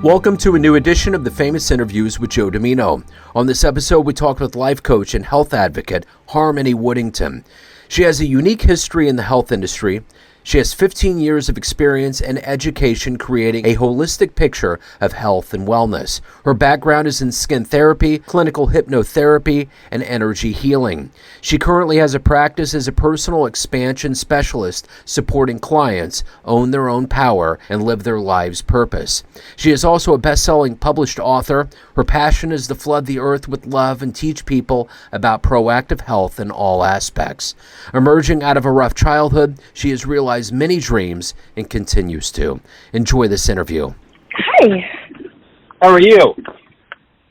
Welcome to a new edition of the Famous Interviews with Joe Dimino. On this episode, we talk with life coach and health advocate Harmony Woodington. She has a unique history in the health industry. She has 15 years of experience and education creating a holistic picture of health and wellness. Her background is in skin therapy, clinical hypnotherapy, and energy healing. She currently has a practice as a personal expansion specialist supporting clients own their own power and live their lives' purpose. She is also a best-selling published author. Her passion is to flood the earth with love and teach people about proactive health in all aspects. Emerging out of a rough childhood, she has realized many dreams and continues to. Enjoy this interview. Hi. How are you?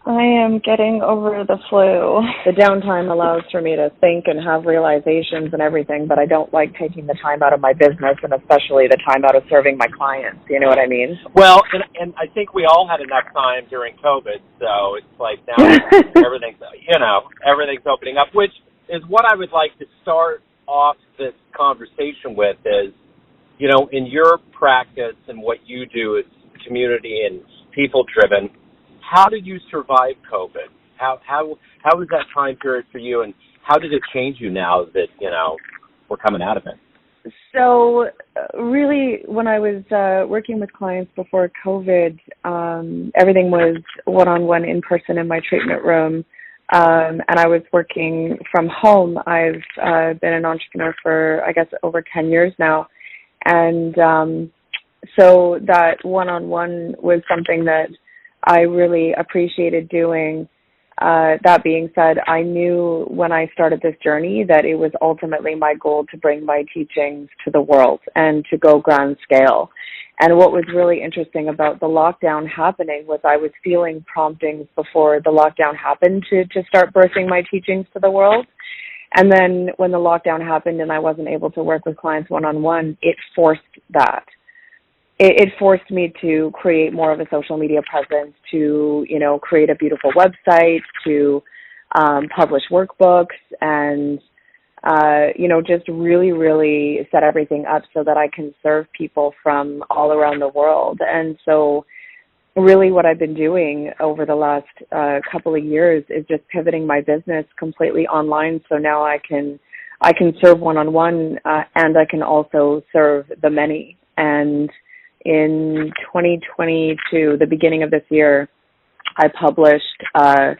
I am getting over the flu. The downtime allows for me to think and have realizations and everything, but I don't like taking the time out of my business and especially the time out of serving my clients. You know what I mean? Well, and I think we all had enough time during COVID, so it's like now everything's opening up, which is what I would like to start off this conversation with is, in your practice and what you do is community and people driven, how did you survive COVID? How was that time period for you, and how did it change you now that, we're coming out of it? So really, when I was working with clients before COVID, everything was one-on-one in person in my treatment room. And I was working from home. I've been an entrepreneur for, I guess, over 10 years now. And so that one-on-one was something that I really appreciated doing. That being said, I knew when I started this journey that it was ultimately my goal to bring my teachings to the world and to go grand scale. And what was really interesting about the lockdown happening was I was feeling promptings before the lockdown happened to start birthing my teachings to the world. And then when the lockdown happened and I wasn't able to work with clients one-on-one, it forced that. It forced me to create more of a social media presence, to, create a beautiful website, to publish workbooks and just really, really set everything up so that I can serve people from all around the world. And so really what I've been doing over the last couple of years is just pivoting my business completely online. So now I can serve one-on-one and I can also serve the many. And in 2022, the beginning of this year, I published a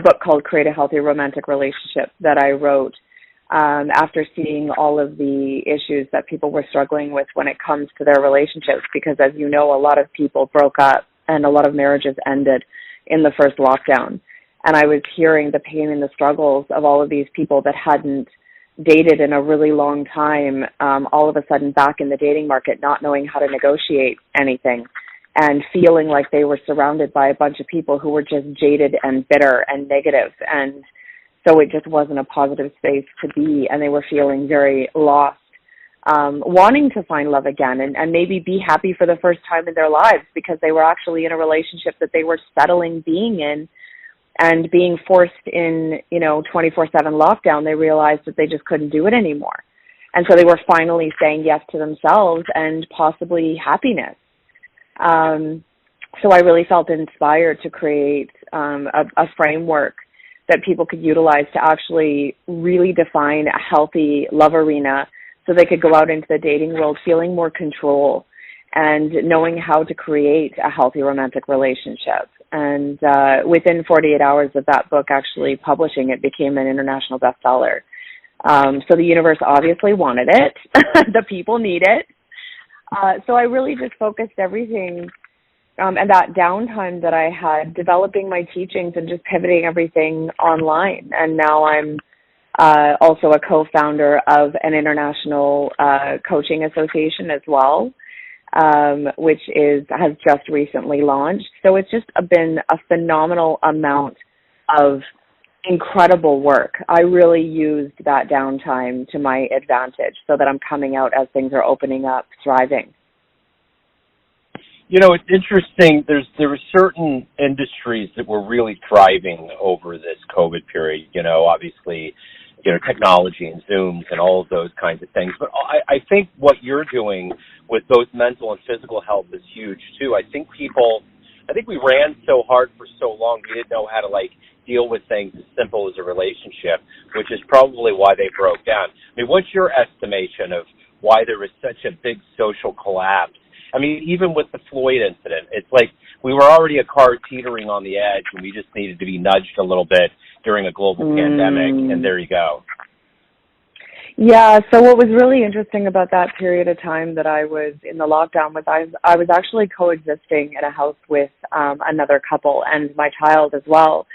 book called Create a Healthy Romantic Relationship that I wrote after seeing all of the issues that people were struggling with when it comes to their relationships, because as you know, a lot of people broke up and a lot of marriages ended in the first lockdown. And I was hearing the pain and the struggles of all of these people that hadn't dated in a really long time, all of a sudden back in the dating market, not knowing how to negotiate anything and feeling like they were surrounded by a bunch of people who were just jaded and bitter and negative. And so it just wasn't a positive space to be, and they were feeling very lost, wanting to find love again and maybe be happy for the first time in their lives because they were actually in a relationship that they were settling being in, and being forced in, 24/7 lockdown, they realized that they just couldn't do it anymore. And so they were finally saying yes to themselves and possibly happiness. So I really felt inspired to create a framework that people could utilize to actually really define a healthy love arena so they could go out into the dating world feeling more control and knowing how to create a healthy romantic relationship. And within 48 hours of that book actually publishing, it became an international bestseller. So the universe obviously wanted it. The people need it. So I really just focused everything and that downtime that I had developing my teachings and just pivoting everything online. And now I'm also a co-founder of an international coaching association as well, which has just recently launched. So it's just been a phenomenal amount of incredible work. I really used that downtime to my advantage so that I'm coming out as things are opening up, thriving. It's interesting. There were certain industries that were really thriving over this COVID period. Obviously, technology and Zooms and all of those kinds of things. But I think what you're doing with both mental and physical health is huge too. I think people I think we ran so hard for so long, we didn't know how to, like, deal with things as simple as a relationship, which is probably why they broke down. I mean, what's your estimation of why there was such a big social collapse? I mean, even with the Floyd incident, it's like we were already a car teetering on the edge, and we just needed to be nudged a little bit during a global pandemic, and there you go. Yeah, so what was really interesting about that period of time that I was in the lockdown was I was actually coexisting in a house with another couple and my child as well.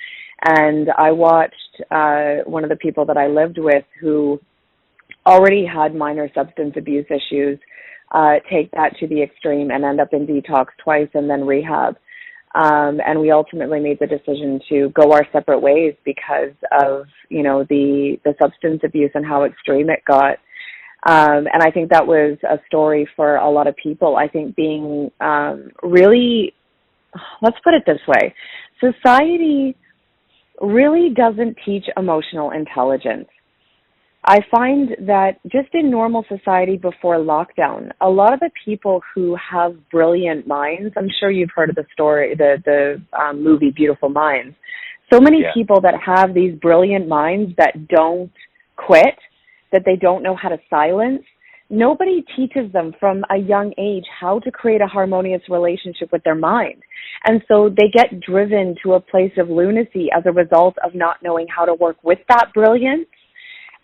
And I watched one of the people that I lived with who already had minor substance abuse issues take that to the extreme and end up in detox twice and then rehab. And we ultimately made the decision to go our separate ways because of, you know, the substance abuse and how extreme it got. And I think that was a story for a lot of people. I think being really, let's put it this way, society really doesn't teach emotional intelligence. I find that just in normal society before lockdown, a lot of the people who have brilliant minds, I'm sure you've heard of the story, the movie Beautiful Minds. So many people that have these brilliant minds that don't quit, that they don't know how to silence, nobody teaches them from a young age how to create a harmonious relationship with their mind. And so they get driven to a place of lunacy as a result of not knowing how to work with that brilliance.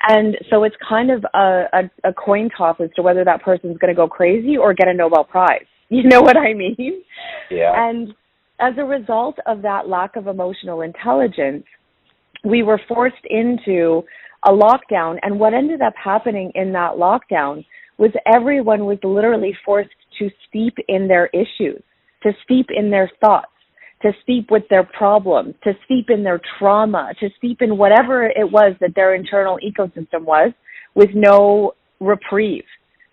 And so it's kind of a coin toss as to whether that person's going to go crazy or get a Nobel Prize. You know what I mean? Yeah. And as a result of that lack of emotional intelligence, we were forced into a lockdown. And what ended up happening in that lockdown was everyone was literally forced to steep in their issues, to steep in their thoughts, to steep with their problems, to steep in their trauma, to steep in whatever it was that their internal ecosystem was, with no reprieve,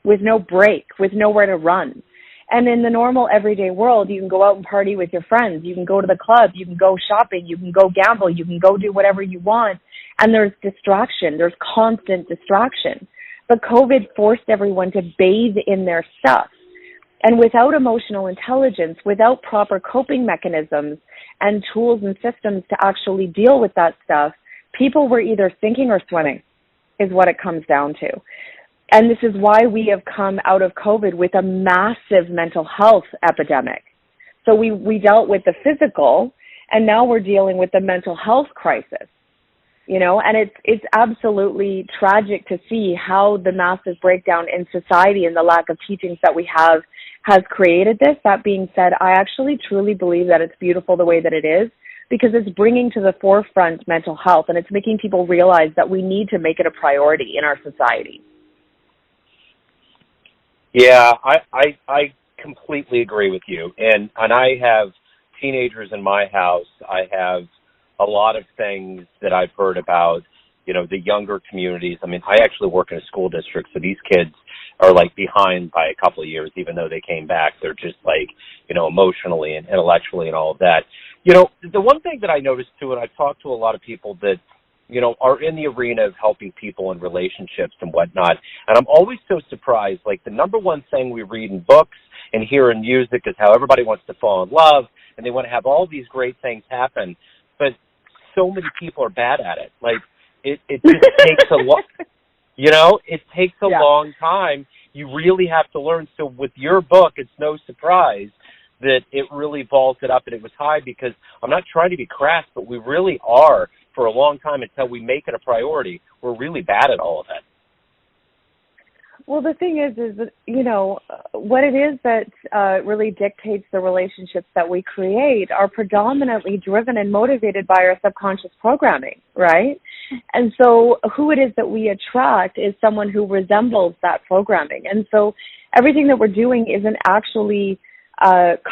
with no break, with nowhere to run. And in the normal everyday world, you can go out and party with your friends, you can go to the club, you can go shopping, you can go gamble, you can go do whatever you want, and there's distraction, there's constant distraction. But COVID forced everyone to bathe in their stuff. And without emotional intelligence, without proper coping mechanisms and tools and systems to actually deal with that stuff, people were either sinking or swimming, is what it comes down to. And this is why we have come out of COVID with a massive mental health epidemic. So we dealt with the physical, and now we're dealing with the mental health crisis. You know, and it's absolutely tragic to see how the massive breakdown in society and the lack of teachings that we have has created this. That being said, I actually truly believe that it's beautiful the way that it is, because it's bringing to the forefront mental health, and it's making people realize that we need to make it a priority in our society. Yeah, I completely agree with you. And I have teenagers in my house. I have a lot of things that I've heard about, you know, the younger communities. I mean, I actually work in a school district, so these kids are, like, behind by a couple of years, even though they came back. They're just, like, you know, emotionally and intellectually and all of that. You know, the one thing that I noticed, too, and I've talked to a lot of people that, you know, are in the arena of helping people in relationships and whatnot, and I'm always so surprised. Like, the number one thing we read in books and hear in music is how everybody wants to fall in love, and they want to have all these great things happen, but so many people are bad at it. Like, it just takes a long, you know, it takes a long time. You really have to learn. So with your book, it's no surprise that it really vaulted up and it was high, because I'm not trying to be crass, but we really are, for a long time, until we make it a priority, we're really bad at all of it. Well, the thing is that, you know, what it is that really dictates the relationships that we create are predominantly driven and motivated by our subconscious programming, right? And so who it is that we attract is someone who resembles that programming. And so everything that we're doing isn't actually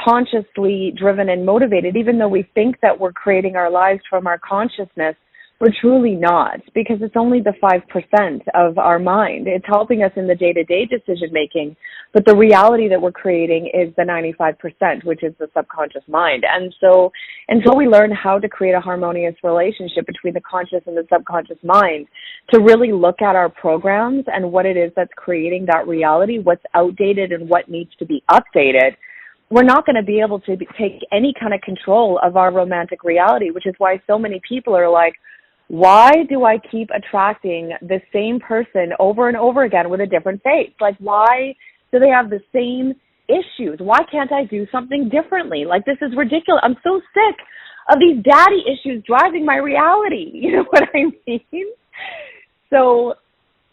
consciously driven and motivated. Even though we think that we're creating our lives from our consciousness, we're truly not, because it's only the 5% of our mind. It's helping us in the day-to-day decision-making, but the reality that we're creating is the 95%, which is the subconscious mind. And so until we learn how to create a harmonious relationship between the conscious and the subconscious mind, to really look at our programs and what it is that's creating that reality, what's outdated and what needs to be updated, we're not going to be able to take any kind of control of our romantic reality, which is why so many people are like, why do I keep attracting the same person over and over again with a different face? Like, why do they have the same issues? Why can't I do something differently? Like, this is ridiculous. I'm so sick of these daddy issues driving my reality. You know what I mean? So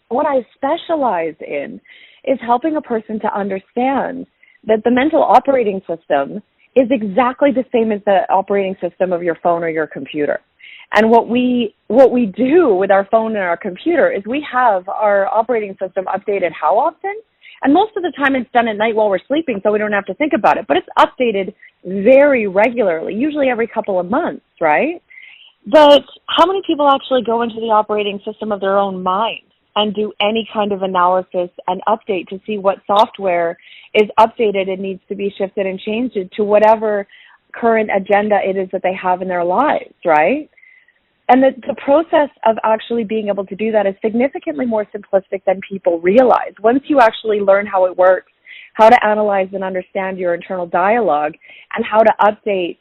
what I specialize in is helping a person to understand that the mental operating system is exactly the same as the operating system of your phone or your computer. And what we do with our phone and our computer is we have our operating system updated how often? And most of the time it's done at night while we're sleeping, so we don't have to think about it. But it's updated very regularly, usually every couple of months, right? But how many people actually go into the operating system of their own mind and do any kind of analysis and update to see what software is updated and needs to be shifted and changed to whatever current agenda it is that they have in their lives, right? And the process of actually being able to do that is significantly more simplistic than people realize. Once you actually learn how it works, how to analyze and understand your internal dialogue, and how to update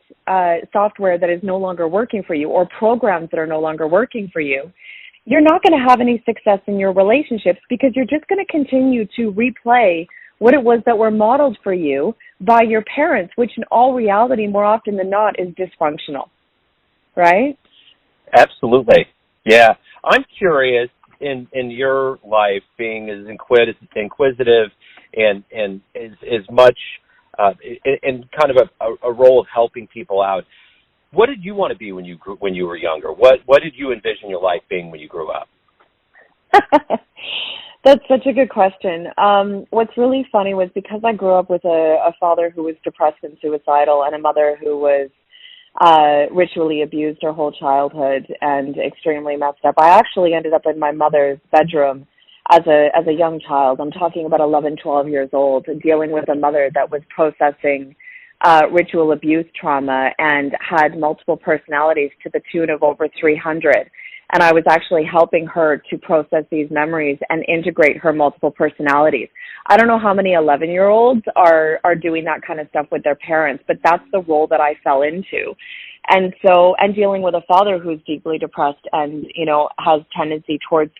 software that is no longer working for you or programs that are no longer working for you, you're not going to have any success in your relationships because you're just going to continue to replay what it was that were modeled for you by your parents, which in all reality, more often than not, is dysfunctional, right? Absolutely. Yeah. I'm curious, in your life, being as inquisitive and as much in kind of a role of helping people out, what did you want to be when you were younger? What did you envision your life being when you grew up? That's such a good question. What's really funny was because I grew up with a father who was depressed and suicidal and a mother who was ritually abused her whole childhood and extremely messed up. I actually ended up in my mother's bedroom as a young child. I'm talking about 11, 12 years old, dealing with a mother that was processing ritual abuse trauma and had multiple personalities to the tune of over 300. And I was actually helping her to process these memories and integrate her multiple personalities. I don't know how many 11-year-olds are doing that kind of stuff with their parents, but that's the role that I fell into. And so, and dealing with a father who's deeply depressed and, you know, has tendency towards,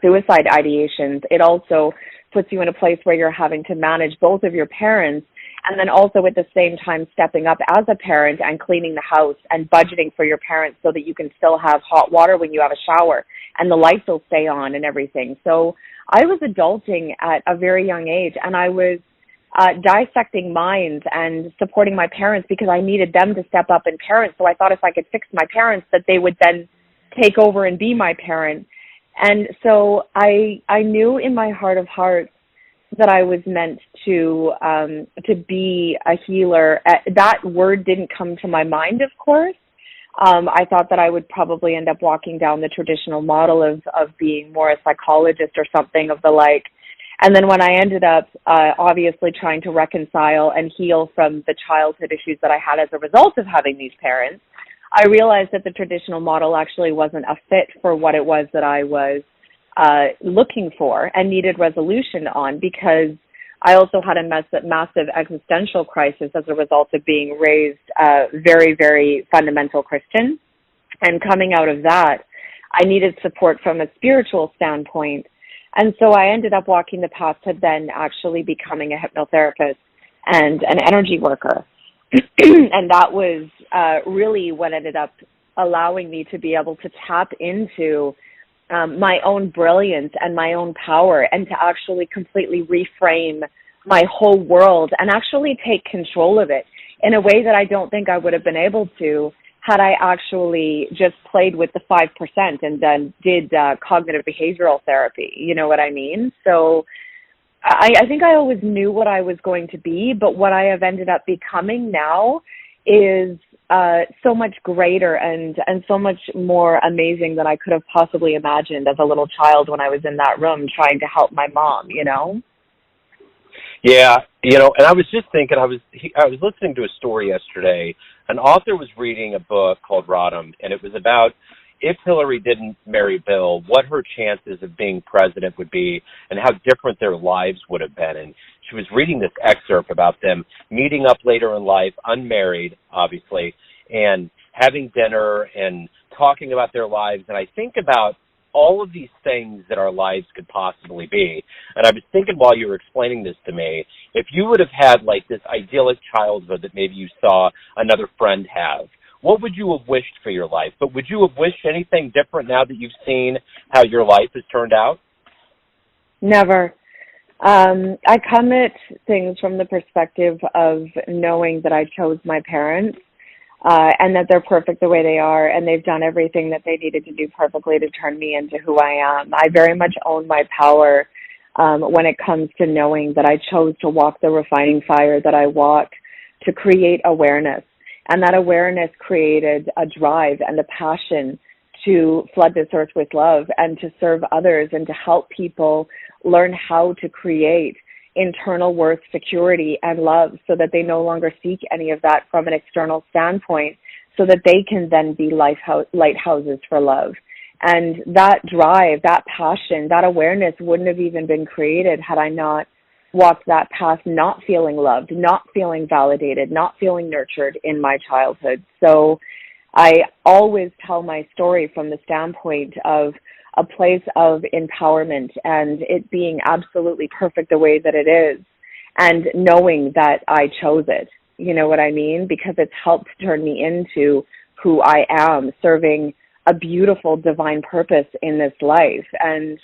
suicide ideations, it also puts you in a place where you're having to manage both of your parents and then also at the same time stepping up as a parent and cleaning the house and budgeting for your parents so that you can still have hot water when you have a shower and the lights will stay on and everything. So I was adulting at a very young age, and I was dissecting minds and supporting my parents because I needed them to step up and parent. So I thought if I could fix my parents, that they would then take over and be my parent. And so I knew in my heart of hearts that I was meant to be a healer. That word didn't come to my mind, of course. I thought that I would probably end up walking down the traditional model of being more a psychologist or something of the like. And then when I ended up obviously trying to reconcile and heal from the childhood issues that I had as a result of having these parents, I realized that the traditional model actually wasn't a fit for what it was that I was looking for and needed resolution on, because I also had a massive existential crisis as a result of being raised very, very fundamental Christian. And coming out of that, I needed support from a spiritual standpoint. And so I ended up walking the path to then actually becoming a hypnotherapist and an energy worker. And that was really what ended up allowing me to be able to tap into my own brilliance and my own power, and to actually completely reframe my whole world and actually take control of it in a way that I don't think I would have been able to had I actually just played with the 5% and then did cognitive behavioral therapy. You know what I mean? So I think I always knew what I was going to be, but what I have ended up becoming now is so much greater and so much more amazing than I could have possibly imagined as a little child when I was in that room trying to help my mom, you know? Yeah, you know, and I was just thinking, I was listening to a story yesterday. An author was reading a book called Rodham, and it was about if Hillary didn't marry Bill, what her chances of being president would be and how different their lives would have been. And she was reading this excerpt about them meeting up later in life, unmarried, obviously, and having dinner and talking about their lives. And I think about all of these things that our lives could possibly be. And I was thinking while you were explaining this to me, if you would have had like this idyllic childhood that maybe you saw another friend have, what would you have wished for your life? But would you have wished anything different now that you've seen how your life has turned out? Never. I come at things from the perspective of knowing that I chose my parents, and that they're perfect the way they are, and they've done everything that they needed to do perfectly to turn me into who I am. I very much own my power when it comes to knowing that I chose to walk the refining fire that I walked to create awareness. And that awareness created a drive and a passion to flood this earth with love and to serve others and to help people learn how to create internal worth, security, and love so that they no longer seek any of that from an external standpoint so that they can then be lighthouses for love. And that drive, that passion, that awareness wouldn't have even been created had I not walked that path not feeling loved, not feeling validated, not feeling nurtured in my childhood. So I always tell my story from the standpoint of a place of empowerment and it being absolutely perfect the way that it is and knowing that I chose it. You know what I mean? Because it's helped turn me into who I am, serving a beautiful divine purpose in this life. And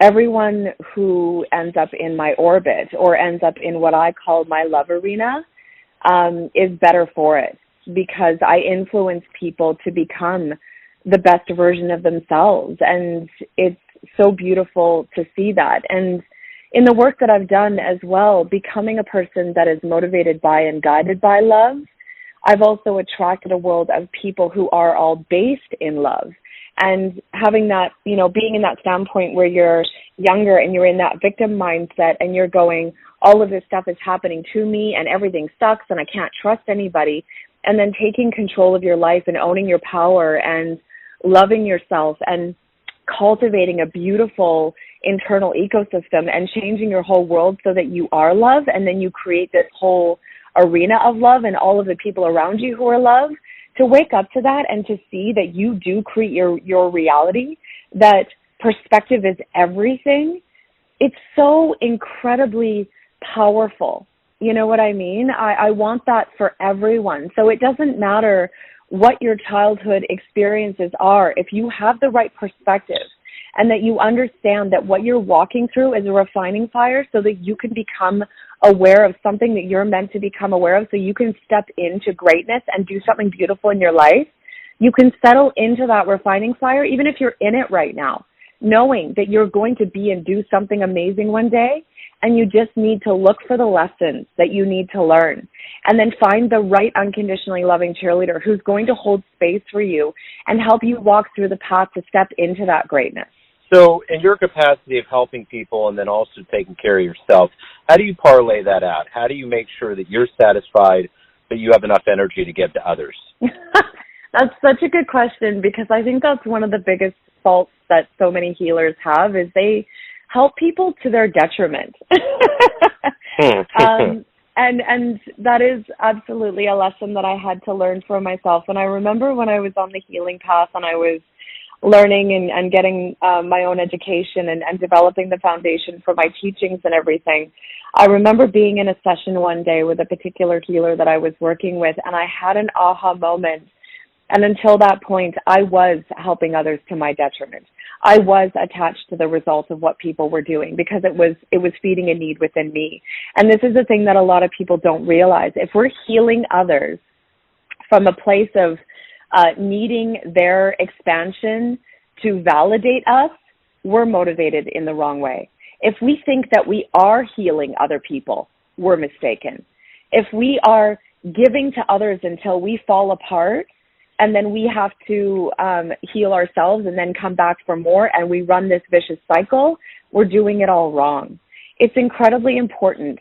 everyone who ends up in my orbit or ends up in what I call my love arena is better for it because I influence people to become the best version of themselves. And it's so beautiful to see that. And in the work that I've done as well, becoming a person that is motivated by and guided by love, I've also attracted a world of people who are all based in love. And having that, you know, being in that standpoint where you're younger and you're in that victim mindset and you're going, all of this stuff is happening to me and everything sucks and I can't trust anybody. And then taking control of your life and owning your power and loving yourself and cultivating a beautiful internal ecosystem and changing your whole world so that you are love, and then you create this whole arena of love and all of the people around you who are love, to wake up to that and to see that you do create your reality, that perspective is everything. It's so incredibly powerful. You know what I mean? I want that for everyone. So it doesn't matter what your childhood experiences are. If you have the right perspective and that you understand that what you're walking through is a refining fire so that you can become aware of something that you're meant to become aware of so you can step into greatness and do something beautiful in your life, you can settle into that refining fire even if you're in it right now, knowing that you're going to be and do something amazing one day. And you just need to look for the lessons that you need to learn and then find the right unconditionally loving cheerleader who's going to hold space for you and help you walk through the path to step into that greatness. So in your capacity of helping people and then also taking care of yourself, how do you parlay that out? How do you make sure that you're satisfied, but you have enough energy to give to others? That's such a good question because I think that's one of the biggest faults that so many healers have is they help people to their detriment. And that is absolutely a lesson that I had to learn for myself. And I remember when I was on the healing path and I was learning and getting my own education and developing the foundation for my teachings and everything, I remember being in a session one day with a particular healer that I was working with, and I had an aha moment. And until that point, I was helping others to my detriment. I was attached to the results of what people were doing because it was feeding a need within me. And this is the thing that a lot of people don't realize. If we're healing others from a place of needing their expansion to validate us, we're motivated in the wrong way. If we think that we are healing other people, we're mistaken. If we are giving to others until we fall apart, and then we have to heal ourselves and then come back for more, and we run this vicious cycle, we're doing it all wrong. It's incredibly important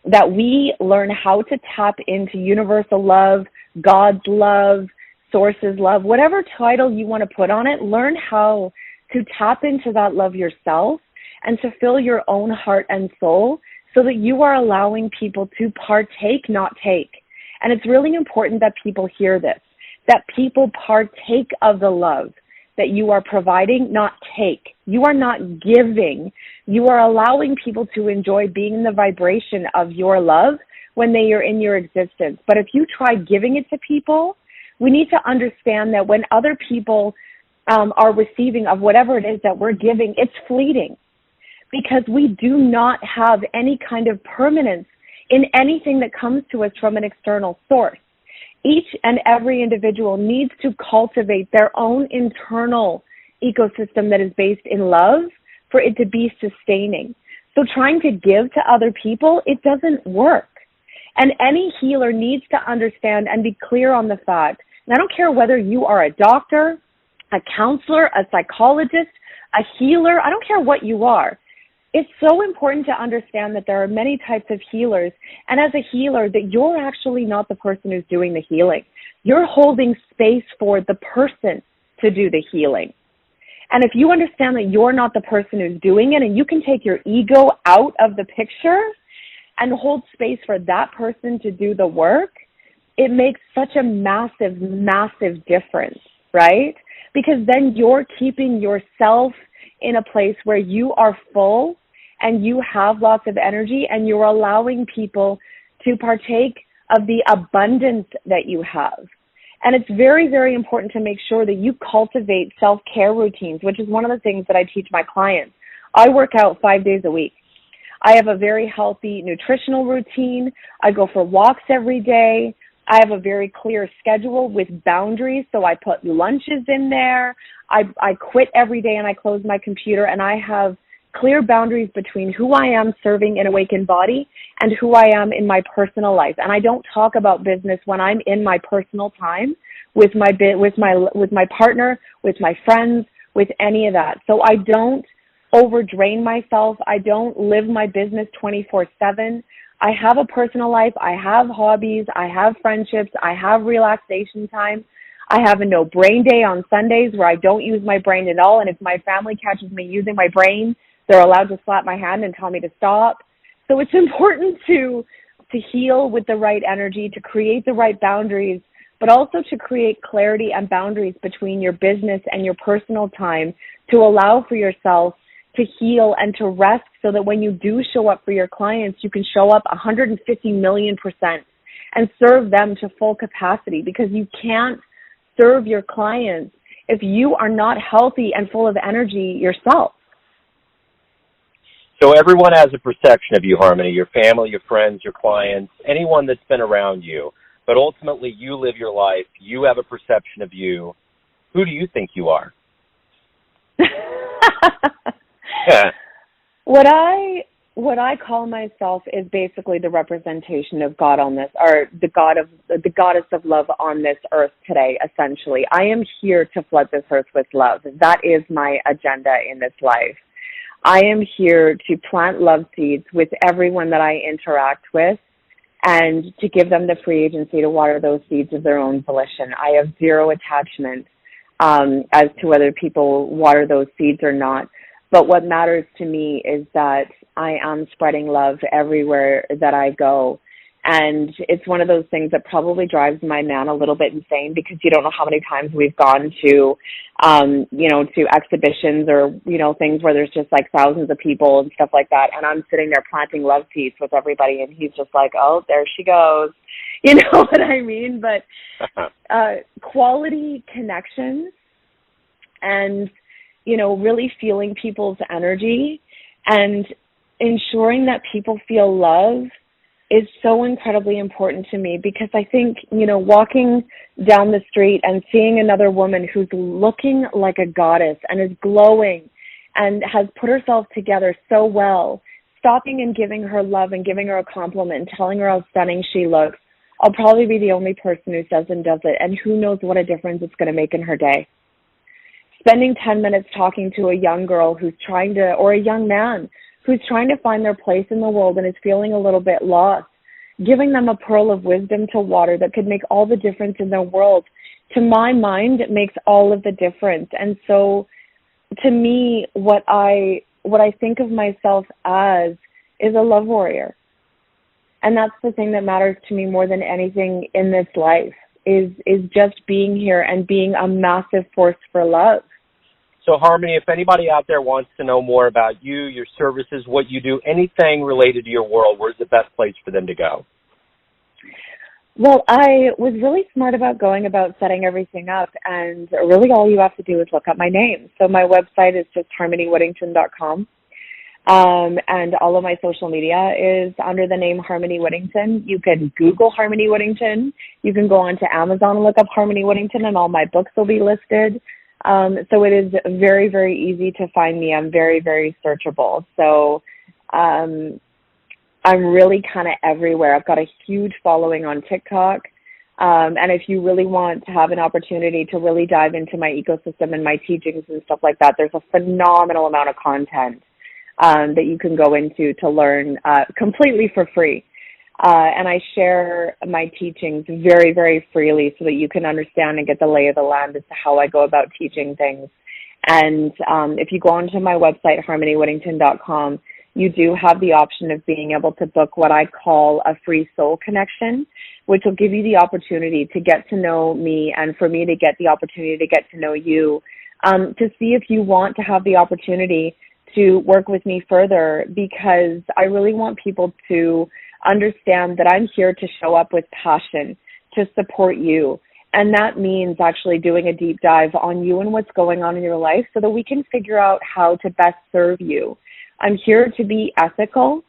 that we learn how to tap into universal love, God's love, source's love, whatever title you want to put on it. Learn how to tap into that love yourself and to fill your own heart and soul so that you are allowing people to partake, not take. And it's really important that people hear this, that people partake of the love that you are providing, not take. You are not giving. You are allowing people to enjoy being in the vibration of your love when they are in your existence. But if you try giving it to people, we need to understand that when other people are receiving of whatever it is that we're giving, it's fleeting, because we do not have any kind of permanence in anything that comes to us from an external source. Each and every individual needs to cultivate their own internal ecosystem that is based in love for it to be sustaining. So trying to give to other people, it doesn't work. And any healer needs to understand and be clear on the fact, and I don't care whether you are a doctor, a counselor, a psychologist, a healer, I don't care what you are. It's so important to understand that there are many types of healers, and as a healer, that you're actually not the person who's doing the healing. You're holding space for the person to do the healing. And if you understand that you're not the person who's doing it, and you can take your ego out of the picture and hold space for that person to do the work, it makes such a massive, massive difference, right? Because then you're keeping yourself in a place where you are full and you have lots of energy, and you're allowing people to partake of the abundance that you have. And it's very, very important to make sure that you cultivate self-care routines, which is one of the things that I teach my clients. I work out 5 days a week. I have a very healthy nutritional routine. I go for walks every day. I have a very clear schedule with boundaries, so I put lunches in there. I quit every day and I close my computer, and I have clear boundaries between who I am serving in Awakened Body and who I am in my personal life. And I don't talk about business when I'm in my personal time with my partner, with my friends, with any of that. So I don't overdrain myself. I don't live my business 24/7. I have a personal life. I have hobbies. I have friendships. I have relaxation time. I have a no brain day on Sundays where I don't use my brain at all. And if my family catches me using my brain, they're allowed to slap my hand and tell me to stop. So it's important to heal with the right energy, to create the right boundaries, but also to create clarity and boundaries between your business and your personal time to allow for yourself to heal and to rest, so that when you do show up for your clients, you can show up 150 million% and serve them to full capacity, because you can't serve your clients if you are not healthy and full of energy yourself. So everyone has a perception of you, Harmony, your family, your friends, your clients, anyone that's been around you. But ultimately, you live your life. You have a perception of you. Who do you think you are? Yeah. What I call myself is basically the representation of God on this, or the goddess of love on this earth today, essentially. I am here to flood this earth with love. That is my agenda in this life. I am here to plant love seeds with everyone that I interact with, and to give them the free agency to water those seeds of their own volition. I have zero attachment as to whether people water those seeds or not. But what matters to me is that I am spreading love everywhere that I go. And it's one of those things that probably drives my man a little bit insane, because you don't know how many times we've gone to, to exhibitions or, things where there's just like thousands of people and stuff like that. And I'm sitting there planting love seeds with everybody. And he's just like, oh, there she goes. You know what I mean? But quality connections and, really feeling people's energy and ensuring that people feel love is so incredibly important to me, because I think, walking down the street and seeing another woman who's looking like a goddess and is glowing and has put herself together so well, stopping and giving her love and giving her a compliment and telling her how stunning she looks, I'll probably be the only person who does it. And who knows what a difference it's going to make in her day. Spending 10 minutes talking to a young girl or a young man who's trying to find their place in the world and is feeling a little bit lost, giving them a pearl of wisdom to water that could make all the difference in their world, to my mind, it makes all of the difference. And so to me, what I think of myself as is a love warrior. And that's the thing that matters to me more than anything in this life, is just being here and being a massive force for love. So, Harmony, if anybody out there wants to know more about you, your services, what you do, anything related to your world, where's the best place for them to go? Well, I was really smart about going about setting everything up, and really all you have to do is look up my name. So my website is just harmonywoodington.com, and all of my social media is under the name Harmony Woodington. You can Google Harmony Woodington. You can go onto Amazon and look up Harmony Woodington, and all my books will be listed. So it is very, very easy to find me. I'm very, very searchable. So I'm really kind of everywhere. I've got a huge following on TikTok. And if you really want to have an opportunity to really dive into my ecosystem and my teachings and stuff like that, there's a phenomenal amount of content that you can go into to learn completely for free. And I share my teachings very, very freely so that you can understand and get the lay of the land as to how I go about teaching things. And if you go onto my website, harmonywoodington.com, you do have the option of being able to book what I call a free soul connection, which will give you the opportunity to get to know me and for me to get the opportunity to get to know you, to see if you want to have the opportunity to work with me further, because I really want people to understand that I'm here to show up with passion, to support you. And that means actually doing a deep dive on you and what's going on in your life so that we can figure out how to best serve you. I'm here to be ethical,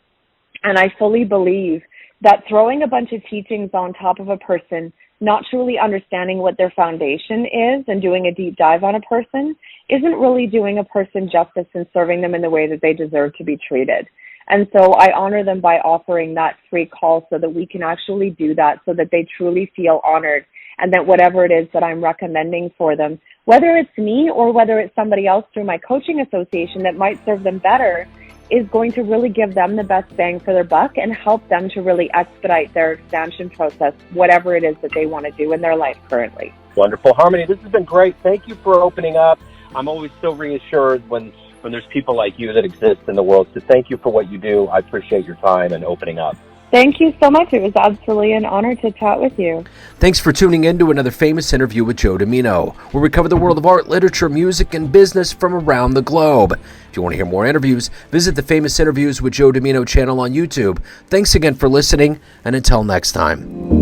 and I fully believe that throwing a bunch of teachings on top of a person, not truly understanding what their foundation is and doing a deep dive on a person, isn't really doing a person justice and serving them in the way that they deserve to be treated. And so I honor them by offering that free call so that we can actually do that, so that they truly feel honored, and that whatever it is that I'm recommending for them, whether it's me or whether it's somebody else through my coaching association that might serve them better, is going to really give them the best bang for their buck and help them to really expedite their expansion process, whatever it is that they want to do in their life currently. Wonderful. Harmony, this has been great. Thank you for opening up. I'm always so reassured when there's people like you that exist in the world. So thank you for what you do. I appreciate your time and opening up. Thank you so much. It was absolutely an honor to chat with you. Thanks for tuning in to another famous interview with Joe Dimino, where we cover the world of art, literature, music, and business from around the globe. If you want to hear more interviews, visit the Famous Interviews with Joe Dimino channel on YouTube. Thanks again for listening, and until next time.